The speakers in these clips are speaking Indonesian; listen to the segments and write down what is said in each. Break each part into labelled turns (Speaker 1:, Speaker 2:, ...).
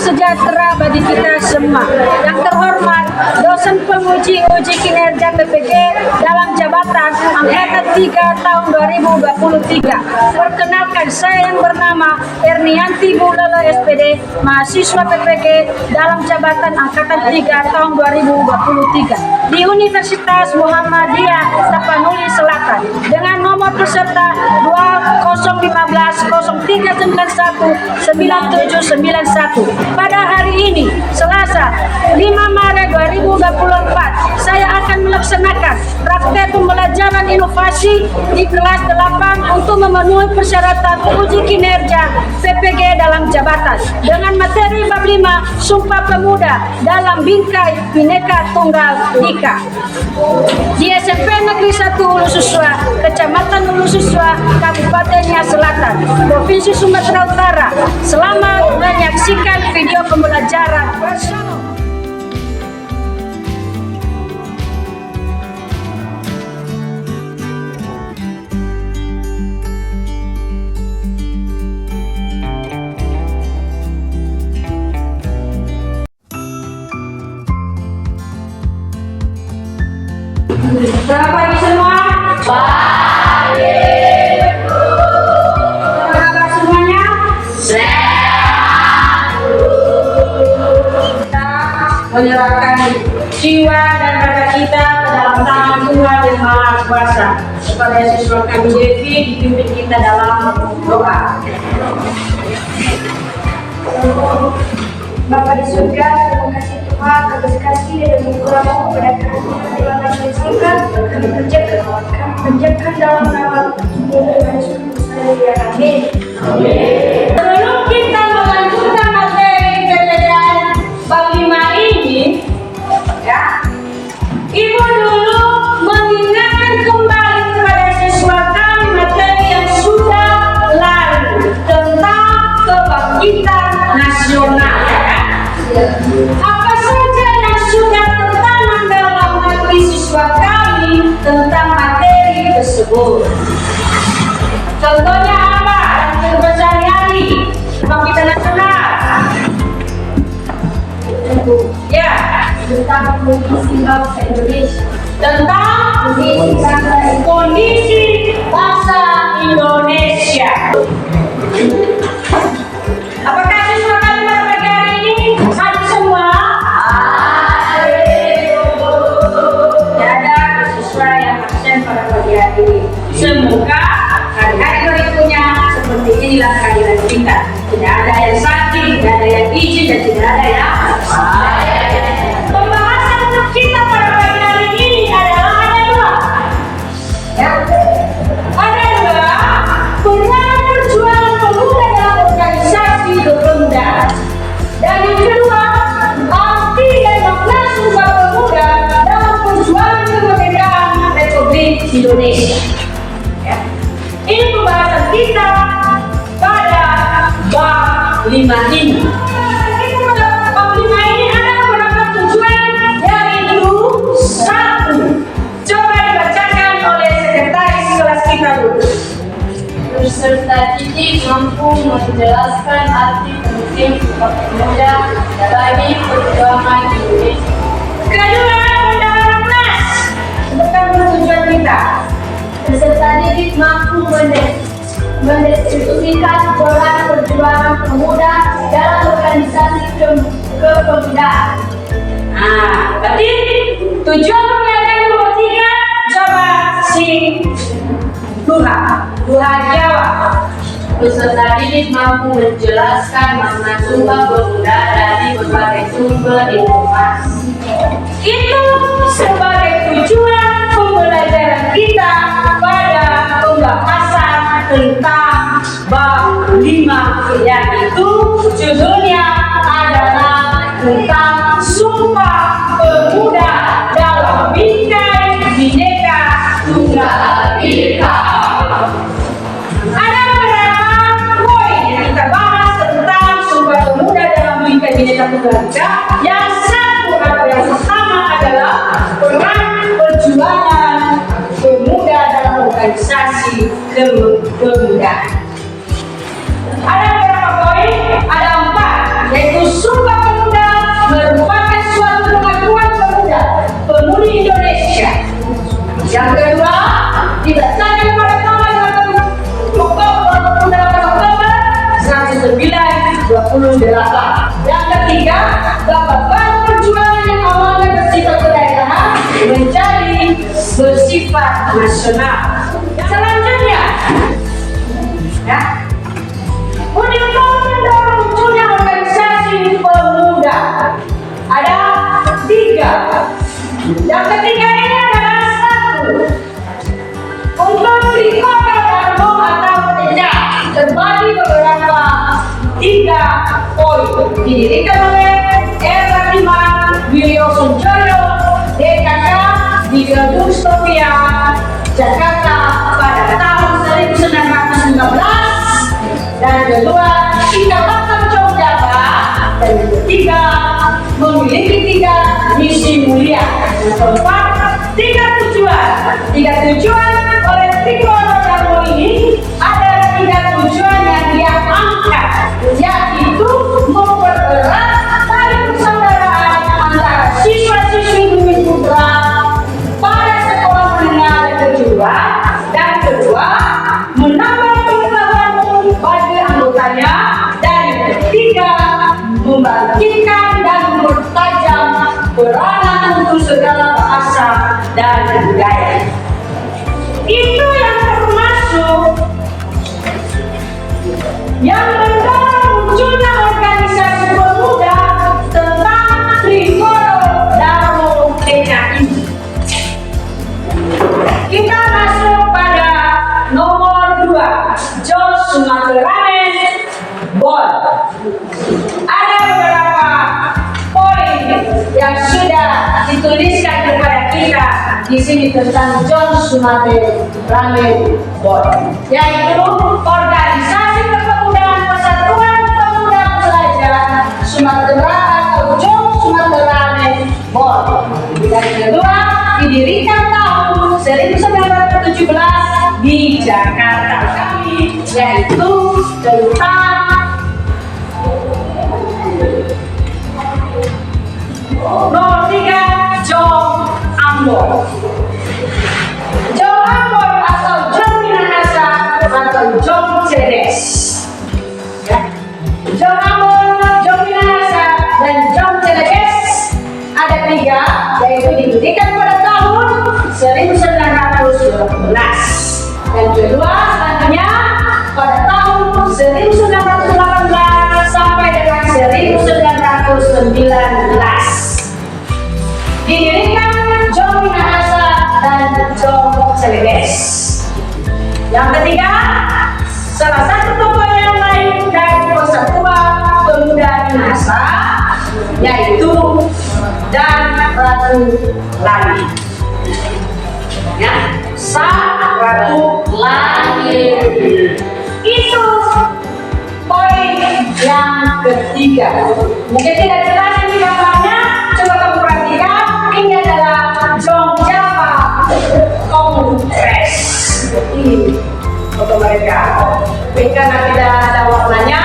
Speaker 1: sejahtera bagi kita semua. Yang terhormat, dosen penguji uji kinerja PPG dalam jabatan Angkatan 3 tahun 2023. Perkenalkan, saya yang bernama Ernianti Bulelo SPD, mahasiswa PPG dalam jabatan Angkatan 3 tahun 2023 di Universitas Muhammadiyah Tapanuli Selatan dengan nomor peserta 2053919791. Pada hari ini, Selasa 5 Maret 2024, saya akan melaksanakan praktek pembelajaran inovasi di kelas 8 untuk memenuhi persyaratan uji kinerja PPG dalam jabatan dengan materi bab 5 Sumpah Pemuda dalam bingkai Bhinneka Tunggal Ika di SMP Negeri 1 Hulu Susua, Kecamatan Hulu Susua, Kabupaten Nias Selatan, Provinsi Sumatera Utara. Selamat menyaksikan video pembelajaran bersama. Selamat pagi semua. Pagi. Apa kabar semuanya? Sehat. Kita menyerahkan jiwa dan raga kita ke dalam tangan Tuhan yang Maha Kuasa. Kepada siswa kami Devi, dipimpin kita dalam doa. Bapa di surga, terima kasih Tuhan atas kasih dan mengurangmu kepada kami dalam menyaksikan kami kerjakan dalam nama Tuhan Yesus Kristus. Amin. Sebelum kita melanjutkan materi pembelajaran bab 5 ini, ya, Ibu dulu mengingatkan kembali kepada siswa kami materi yang sudah lalu tentang kebangkitan nasional. Apa saja yang sudah tertanam dalam hati siswa kami tentang materi tersebut? Contohnya apa? Yang sehari-hari kebangkitan nasional. Ya, tentang kondisi bangsa Indonesia. Tentang kondisi bangsa Indonesia. Apakah siswa kami pada pagi hari ini hadir semua? Tidak ada siswa yang absen pada pagi hari ini. Semoga hari-hari berikutnya seperti inilah kehadiran kita. Tidak ada yang sakit, tidak ada yang izin, dan tidak ada yang pembahasan untuk kita pada pagi hari ini adalah ada dua. Ya. Ada dua. Peran perjuangan pemuda dalam organisasi pemuda. Dan yang kedua, arti dan makna Sumpah Pemuda dalam perjuangan kemerdekaan Republik Indonesia. Ya. Ini pembahasan kita pada bab 5 ini. Kita pada bab 5 ini ada beberapa tujuan, yaitu 1. Coba dibacakan oleh sekretaris kelas kita dulu. Peserta didik mampu menjelaskan arti penting Sumpah Pemuda bagi perjuangan Indonesia. Kedua, undangan kelas. Sebutkan tujuan kita. Peserta didik mampu mendeskripsikan peran perjuangan pemuda dalam organisasi kepemudaan. Berarti tujuan pembelajaran nomor 3, coba si Duha jawab. Peserta didik mampu menjelaskan makna Sumpah Pemuda dari berbagai sumber informasi. Itu sebagai tujuan pembelajaran kita pada pembahasan tentang bab 5, yaitu judulnya adalah tentang Sumpah Pemuda dalam bingkai Bhinneka Tunggal Ika. Ada beberapa poin yang kita bahas tentang Sumpah Pemuda dalam bingkai Bhinneka Tunggal Ika. Yang satu atau yang pertama adalah peran perjuangan pemuda dalam organisasi kepemudaan. Ada beberapa poin, ada 4, yaitu nasional. Selanjutnya, ya, untuk mendorong munculnya organisasi pemuda ada 3. Yang ketiga ini adalah 1. Untuk Trikora Darmo atau tidak terbagi beberapa 3 poin. Didirikan oleh Erlatiman Wilio Sunjoyo, DKK di Gedung Sofia, Jakarta pada tahun 1919. Dan kedua, Ikatan Jogja. Dan ketiga, memiliki 3 misi mulia. Yang keempat, 3 tujuan. 3 tujuan oleh Trikora Darmo ini ada 3 tujuan yang dia angkat, yaitu mempererat tali persaudaraan antara siswa-siswi Bumi Putra pada sekolah menengah dan kejuruan. Dan kedua, menambah pengetahuan umum bagi anggotanya. Dan yang ketiga, membangkitkan dan mempertajam peranan untuk segala bahasa dan budaya. Itu yang termasuk yang mendorong munculnya organisasi pemuda tentang Trikora Darmo TKI. Kita masuk pada nomor 2, Jos Sumateranen Bon. Ada beberapa poin yang sudah dituliskan kepada kita di sini tentang John Sumateranen Bon, yaitu organisasi kepemudaan Persatuan Pemuda Pelajar Sumatera atau John Sumateranen Bon. Dan kedua, didirikan tahun 1917 di Jakarta kami, yaitu tentang nomor 3, Jong Ambon. Jong Ambon atau Jong Minahasa atau Jong Cedes. Ya. Jong Ambon, Jong Minahasa, dan Jong Cedes ada 3, yaitu didirikan pada tahun 1912. Dan kedua, selanjutnya pada tahun 1918 sampai dengan 1919. Didirikan Jong Minahasa dan Jong Cedes. Yang ketiga, salah satu tokoh yang lain dari Persatuan Pemuda Minahasa, yaitu Dan Ratu Lani. Ya, Sang Ratu Lani. Itu poin yang ketiga. Mungkin tidak jelas ini gambarnya, coba kamu perhatikan. Ini adalah Jong Java Kongres. Ini foto mereka. Tapi karena tidak ada warnanya,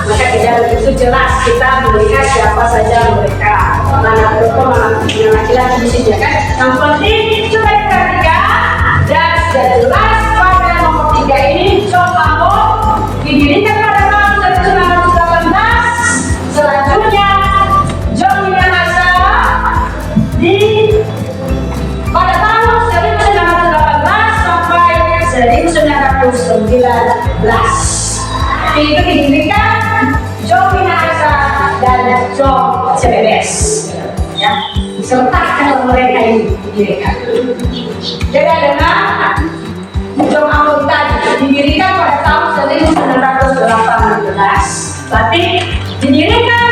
Speaker 1: maka tidak begitu jelas kita melihat siapa saja mereka. Mana perempuan, mana laki-laki di sini, kan? Yang penting coba perhatikan. Dan sudah jelas pada nomor 3 ini, Jong Ambon didirikan pada tahun 1918. Selanjutnya, Jong Minahasa pada tahun 1918 sampai 1919. Itu didirikan Jong Minahasa dan Jong Cedes. Ya, disertakan mereka ini didirikan. Jadi adalah Jong Ambon tadi didirikan pada tahun 1918. Berarti didirikan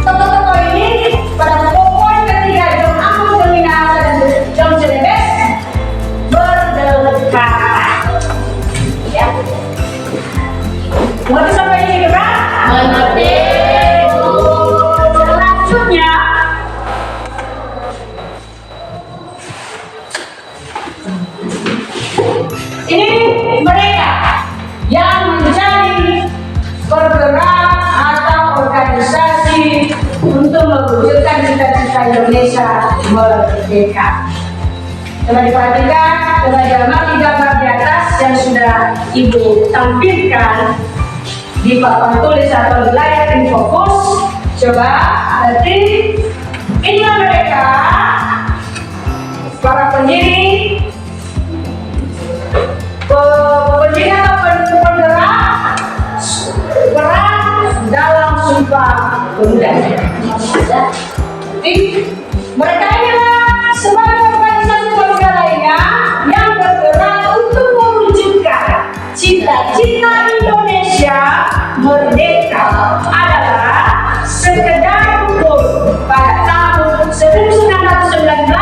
Speaker 1: tokoh-tokoh ini pada poin ketiga, Jong Ambon, Jong Minahasa, dan Jong Cedes berdekatan. Ya. Mengerti sampai ini juga? Mengerti. Selanjutnya, ini mereka yang menjadi bergerak atau organisasi untuk mewujudkan cita-cita Indonesia merdeka. Coba diperhatikan, coba diamati gambar di atas yang sudah Ibu tampilkan di papan tulis atau di layar infokus. Coba berarti inilah mereka, para pendiri Jadi, mereka inilah sebagai organisasi pemuda lainnya yang bergerak untuk mewujudkan cita-cita Indonesia merdeka adalah sekedar hukum. Pada tahun 1919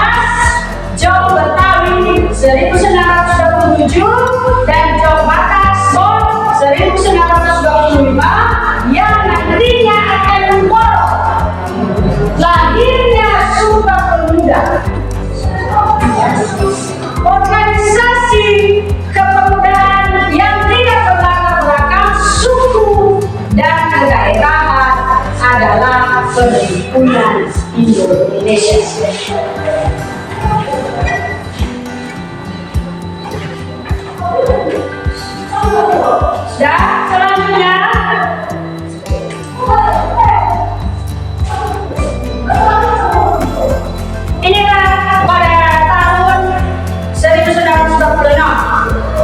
Speaker 1: Jong Betawi 1927 dan Jong Batas Bon 1925 yang nantinya akan membawa lahirnya Sumpah Pemuda, organisasi kepemudaan yang tidak berlatar belakang suku dan kedaerahan adalah Perhimpunan Indonesia. Dan selanjutnya inilah pada tahun 1946.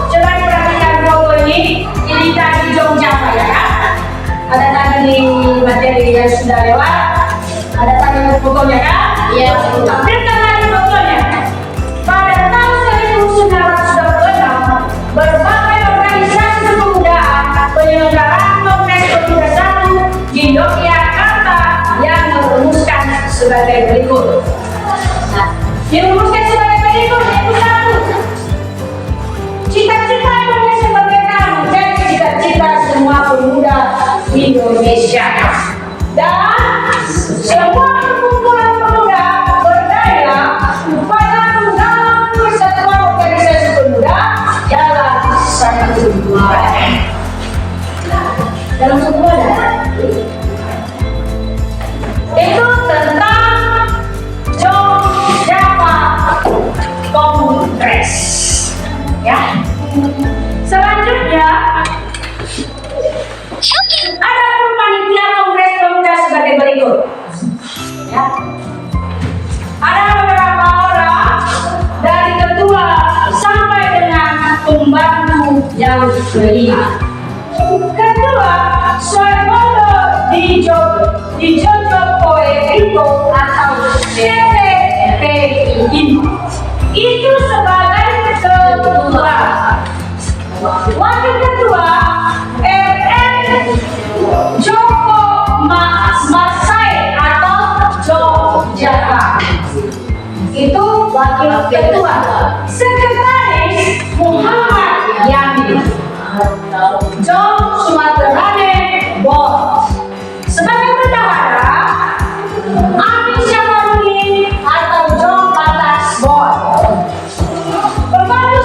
Speaker 1: Coba diperhatikan foto ini tadi Jogja ya kan? Ada tadi di materi yang sudah lewat, ada tadi fotonya kan? Iya. Tampilkan lagi fotonya. Pada tahun 1946 berbagai organisasi kepemudaan penyelenggaraan Kongres Pemuda 1 di Yogyakarta yang merumuskan sebagai berikut. Dirumuskan sebagai berikut, yaitu satu, cita-cita Indonesia merdeka menjadi cita-cita semua pemuda Indonesia, dan semua perkumpulan pemuda berdaya upaya menggalang persatuan organisasi pemuda dalam satu wadah. Dalam satu wadah itu tentang Kongres, ya. Selanjutnya ada panitia Kongres Pemuda sebagai berikut, ya. Ada beberapa orang dari ketua sampai dengan pembantu yang kelima. Ketua Soebondo di Jojo Poetiko atau PPPI itu sebagai ketua. Wakil ketua RN Joko Masai atau Jogja itu wakil ketua. Sekretaris Muhammad Yamin Jong Sumaterane Bon. Sebagai bendahara Amin Syahrudin atau Jong Batas Bon. Pembantu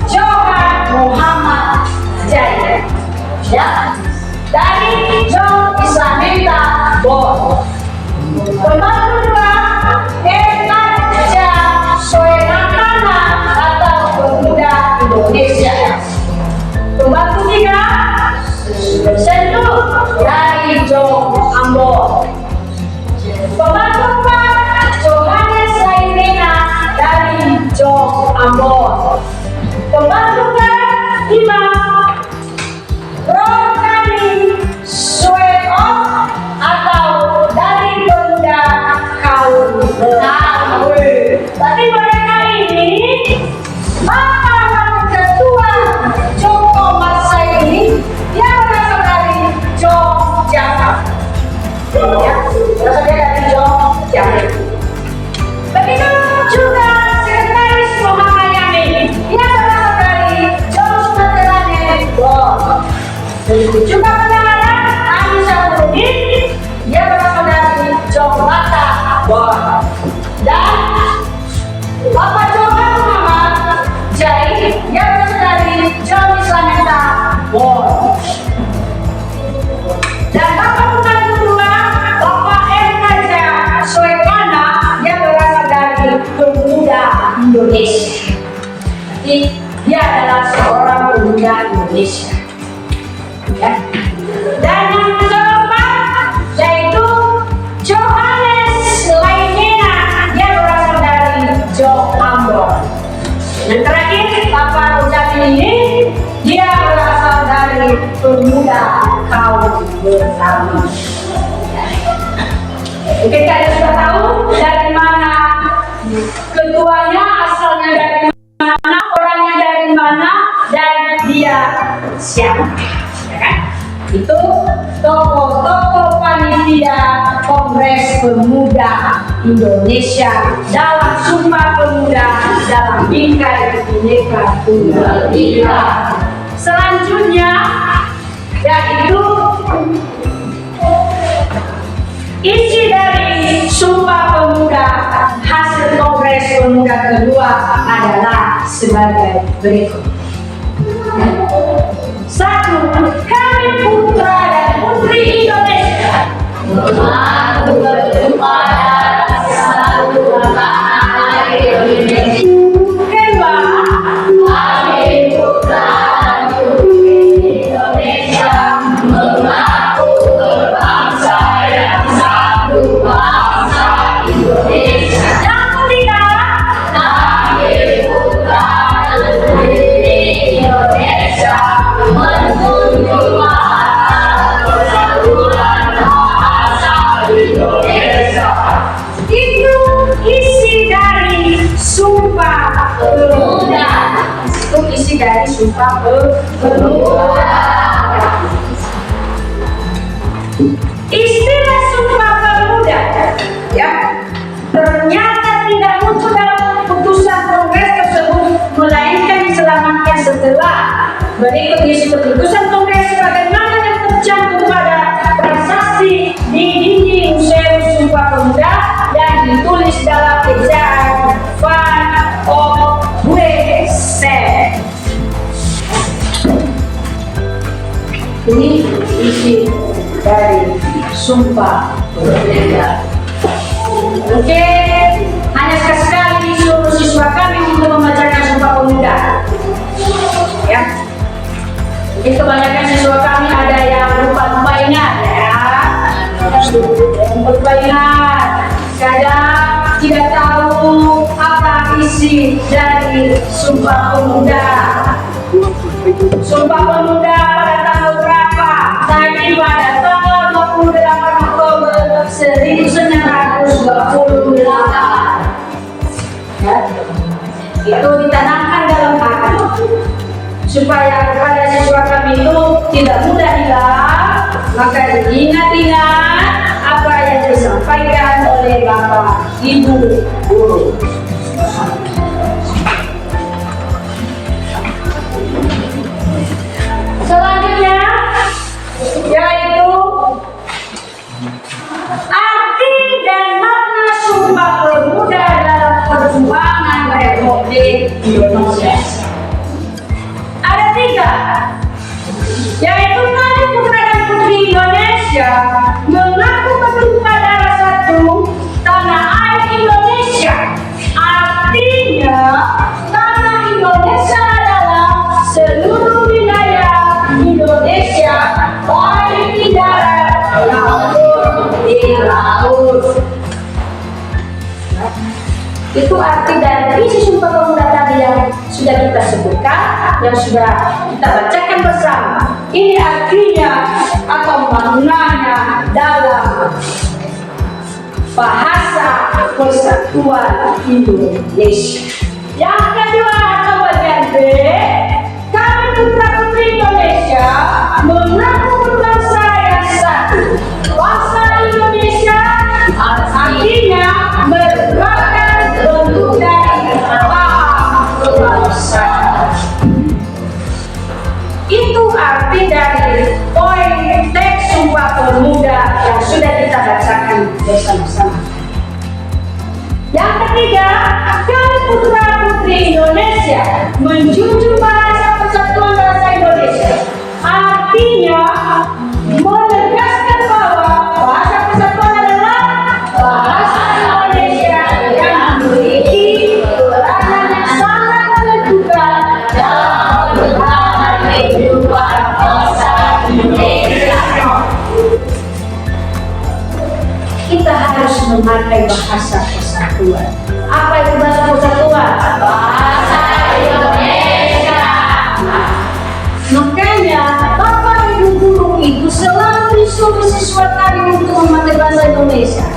Speaker 1: 1 Johan Muhammad Jaya, ya, dari Jong Islamita Bon. Pembantu 2 Erkaja Soenakana atau Pemuda Indonesia. Pembantu 3 Sendu dari Jong Ambon. Pembantu 4 Johannes Lainena dari Jong Ambon. Pembantu 5 Rokani Sueok atau dari Pemuda Kaum Betawi. Tapi mereka ini ketua Joko Masai ini dia berasal dari Yogyakarta, ya, berasal dari Yogyakarta. Begitu juga sekretaris Muhammad Yamin, dia berasal dari Sumaterane Bon. Begitu juga bendahara Amin Syahrudin, dia berasal dari Jombata Bon. Dan Bapak Johan Muhammad Jai, dia berasal dari Jong Islamita Bon. Dan Bapak pembantu 2 Bapak Erkaja Soekana, dia berasal dari Pemuda Indonesia. Jadi dia adalah seorang pemuda Indonesia, ya. Dan yang keempat yaitu Johannes Lainena, dia berasal dari Jong Ambon. Yang terakhir Bapak Rujaki ini dia berasal dari Pemuda Kaum Betawi. itu tokoh-tokoh panitia Kongres Pemuda Indonesia dalam Sumpah Pemuda dalam Bingkai Bhinneka Tunggal Ika. Selanjutnya yaitu isi dari Sumpah Pemuda hasil Kongres Pemuda kedua adalah sebagai berikut. 1. Kami putra dan putri Indonesia mengaku bersumpah dan selalu berbangga Indonesia. 2. Kami putra dan putri Indonesia mengaku berbangsa dan satu bangsa Indonesia. Yang ketiga, kami putra dan putri Indonesia menjunjung persatuan bahasa Indonesia. Itu isi dari Sumpah Pemuda. Itu isi dari Sumpah Pemuda. Istilah Sumpah Pemuda ya ternyata tidak muncul dalam putusan Kongres tersebut, melainkan diselamatkan setelah berikut isi keputusan Kongres sebagaimana yang tercantum pada prasasti di dinding Museum Sumpah Pemuda dan ditulis dalam ejaan Van op Wesel. Ini isi dari Sumpah Pemuda. Oke, hanya sekali disuruh siswa kami untuk membacakan Sumpah Pemuda. Ya, jadi kebanyakan siswa kami ada yang lupa ingat ya, lupa ingat, kadang tidak tahu apa isi dari Sumpah Pemuda. Sumpah Pemuda pada tanggal berapa? Tadi pada tanggal 28 Oktober 1928. Ya, itu ditanamkan dalam hati supaya kepada siswa kami itu tidak mudah hilang, maka diingat-ingat apa yang disampaikan oleh Bapak Ibu Guru. Selanjutnya yaitu arti dan makna Sumpah Pemuda dalam perjuangan Republik Indonesia. Ada 3, yaitu kami putra dan putri Indonesia mengaku bersumpah darah satu tanah air Indonesia. Artinya tanah Indonesia adalah seluruh wilayah Indonesia, baik di darat maupun di laut. Itu arti dari isi Sumpah Pemuda tadi yang sudah kita sebutkan, yang sudah kita bacakan bersama. Ini artinya atau maknanya dalam bahasa Persatuan Indonesia. Yang kedua atau bagian B, kami putra putri Indonesia mengaku berbangsa yang satu. Bangsa Indonesia artinya merupakan bentuk dari paham kebangsaan. Itu arti dari poin teks Sumpah Pemuda yang sudah kita bacakan bersama-sama. Yang ketiga, kami putra putri Indonesia menjunjung bahasa persatuan bangsa Indonesia. Artinya menegaskan bahwa bahasa persatuan adalah bahasa Indonesia yang memiliki peranan yang sangat menentukan dalam bertahan kehidupan bangsa Indonesia. Kita harus memakai bahasa persatuan. Apa itu bahasa persatuan? Bahasa Indonesia. Makanya Bapak Ibu Guru itu selalu disuruh siswa kami untuk memakai bahasa Indonesia.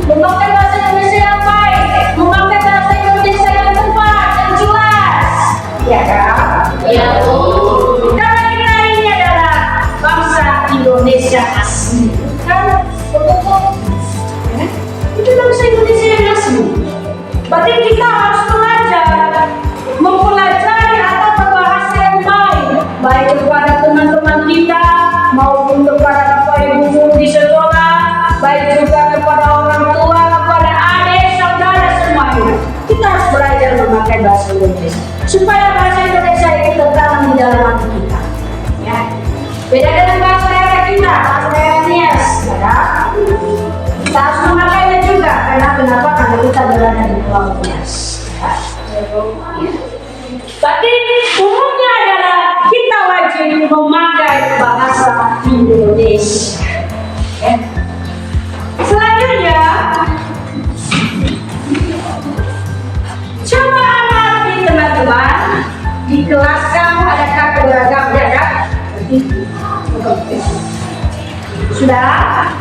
Speaker 1: Memakai bahasa Indonesia yang baik, memakai bahasa Indonesia yang tepat dan jelas. Ya kan? Ya Bu. Karena kita ini adalah bangsa Indonesia. Berarti kita harus mempelajari atau berbahasa yang baik kepada teman-teman kita maupun kepada bapak ibu guru di sekolah, baik juga kepada orang tua, kepada adik, saudara semuanya. Kita harus belajar memakai bahasa Indonesia supaya bahasa Indonesia itu tertanam di dalam hati kita. Ya. Beda dengan bahasa daerah kita, bahasa daerah Nias, ya. Kita harus memakainya juga karena kenapa? Karena kita berada di Pulau Nias. Ya. Tapi umumnya adalah kita wajib memakai bahasa Indonesia. Ya. Selanjutnya, coba amati teman-teman di kelas kamu adakah keberagaman ya kan? Sudah?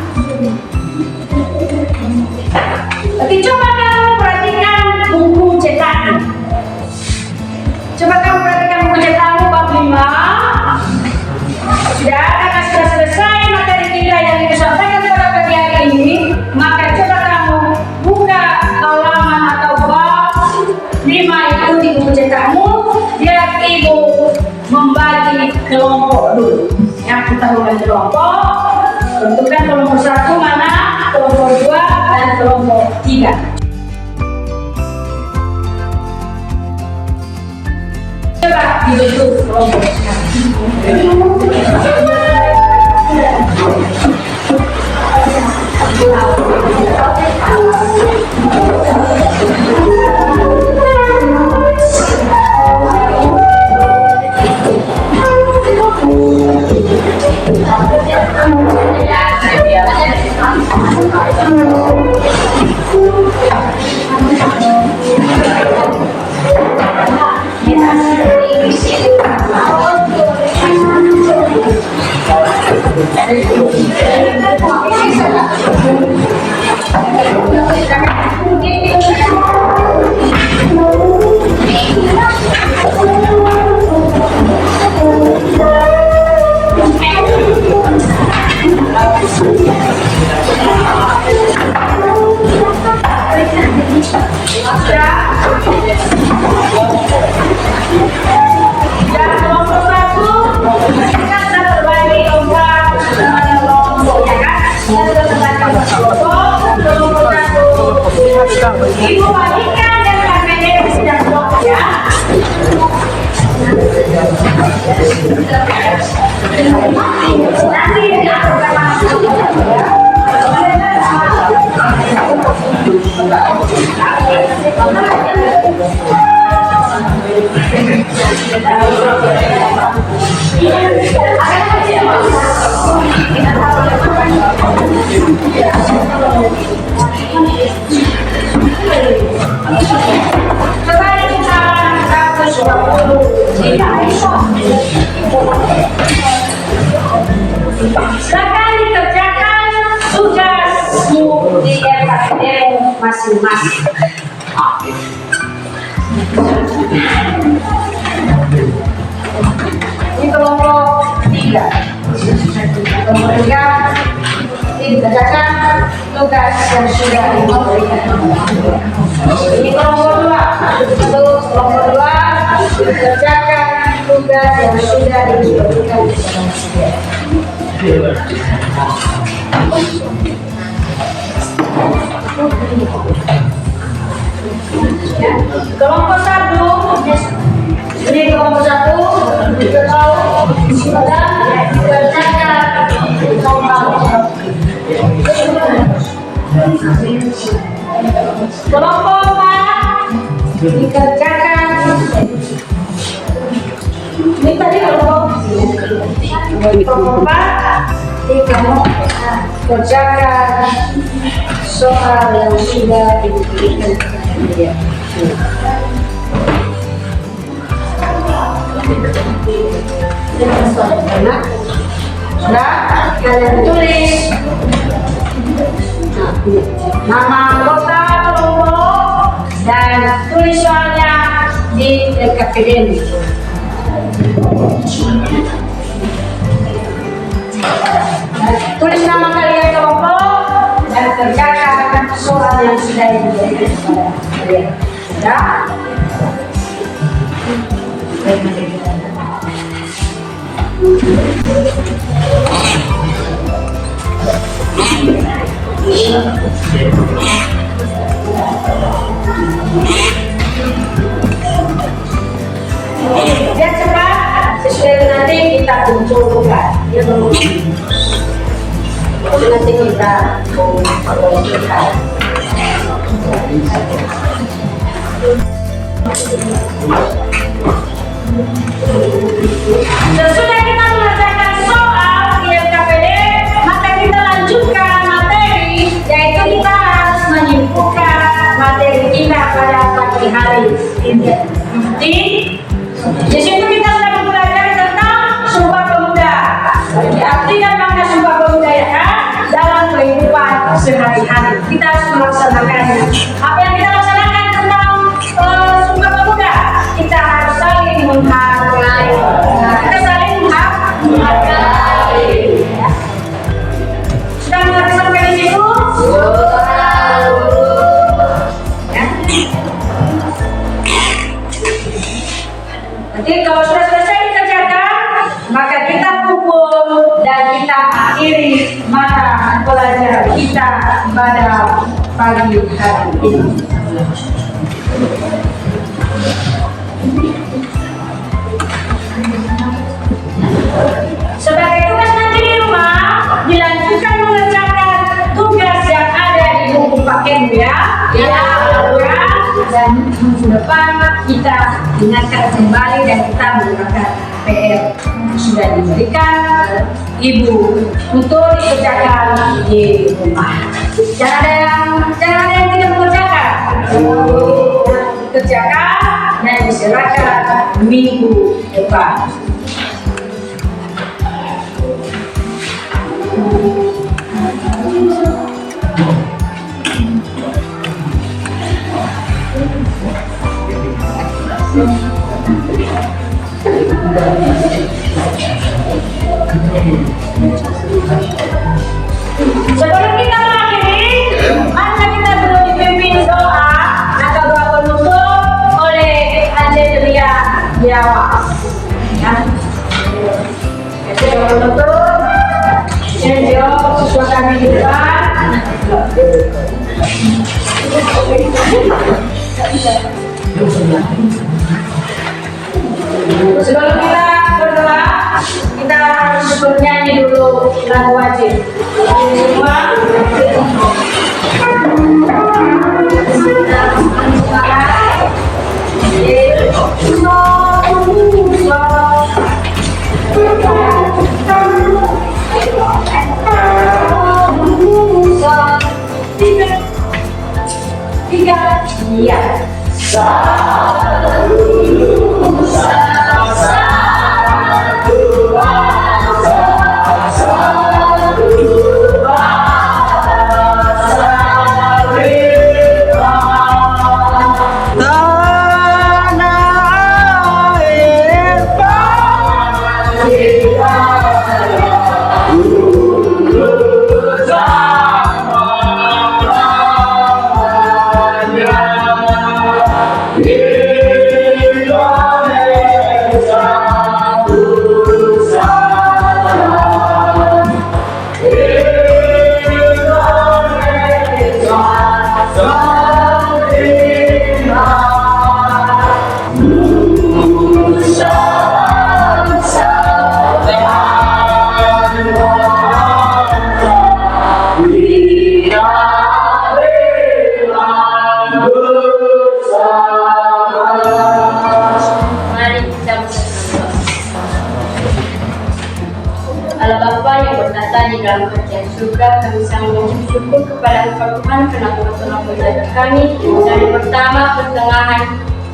Speaker 1: Tapi coba kamu perhatikan buku cetakan. Coba kamu perhatikan buku cetakmu bab 5. Sudah, karena sudah selesai materi kita yang disampaikan pada pagi hari ini, maka coba kamu buka halaman atau bab 5 itu di buku cetakmu. Biar ibu membagi kelompok dulu. Yang kita membagi kelompok, tentukan kelompok 1 mana, kelompok 2 dan kelompok 3. Coba dibentuk kelompok. Ibu bagikan dan KPD sedang kelompok ya. Silakan dikerjakan tugasmu di RKPD masing-masing. Ini kelompok 3. Kelompok 3 dikerjakan tugas yang sudah diberikan. Ini kelompok 2. Untuk kelompok 2 dikerjakan tugas yang sudah diberikan. Kelompok 1, ini kelompok 1 kita tahu sudah dikerjakan kelompok 4 dikerjakan. Ini tadi kelompok 4 kamu kerjakan soal yang sudah diberikan kepada dia. Sudah, kalian tulis nama anggota kelompok dan tulis soalnya di KPD. Tulis nama kalian kelompok dan kerjakan soal yang sudah diberikan kepada kalian. Ya. Biar cepat, sesudah nanti kita kumpulkan. Ya, nanti kita kumpulkan. Sesudah kita mengerjakan soal di LKPD, maka kita lanjutkan materi, yaitu kita harus menyimpulkan materi kita pada pagi hari ini. Di situ kita sudah mempelajari tentang Sumpah Pemuda. Diartikan makna Sumpah Pemuda ya kan? Dalam kehidupan sehari-hari kita harus melaksanakannya. Apa yang kita laksanakan tentang Sumpah Pemuda? Kita harus saling menghargai. Kita saling menghargai. Sudah mengerti sampai di situ? Nanti kalau sudah selesai dikerjakan, maka kita kumpul dan kita akhiri mata pelajaran kita pada pagi hari ini. Sebagai tugas nanti di rumah, dilanjutkan mengerjakan tugas yang ada di buku paketmu ya. Dan minggu depan kita ingatkan kembali dan kita menggunakan PR sudah diberikan ibu untuk dikerjakan di rumah. Jangan ada yang tidak mengerjakan. Dikerjakan dan diserahkan minggu depan. Sebelum kita mengakhiri, maka kita dulu dipimpin doa atau doa penutup oleh Angelia Diawas. Ya. Doa penutup, jawab siswa kami di depan. Sebelum kita berdoa, kita harus bernyanyi dulu lagu wajib. Semua. Tiga, iya. Allah Bapa yang bertata di dalam kerajaan surga, kami sangat bersyukur kepada Engkau Tuhan karena Engkau telah menjaga kami dari pertama, pertengahan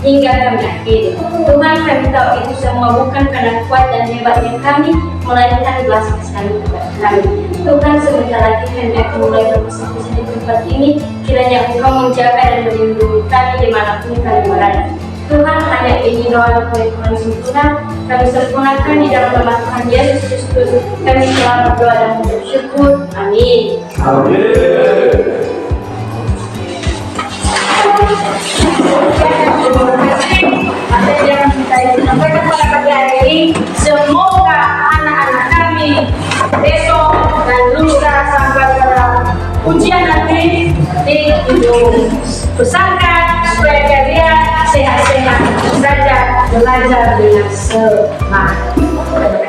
Speaker 1: hingga kami akhiri. Tuhan, kami tahu itu semua bukan karena kuat dan hebatnya kami, melainkan belas kasihan kepada kami. Tuhan, sebentar lagi kami akan mulai bersama-sama di tempat ini. Kiranya Engkau menjaga dan melindungi kami dimanapun kami berada. Tuhan, hanya ini doa kami Tuhan sempurna. Kami sempurnakan di dalam nama Tuhan Yesus Kristus. Kami telah berdoa dan bersyukur. Amin. Amin. semoga anak-anak kami besok dan lusa sampai pada ujian nanti di ujung pesantren supaya kalian sehat-sehat saja belajar dengan semangat.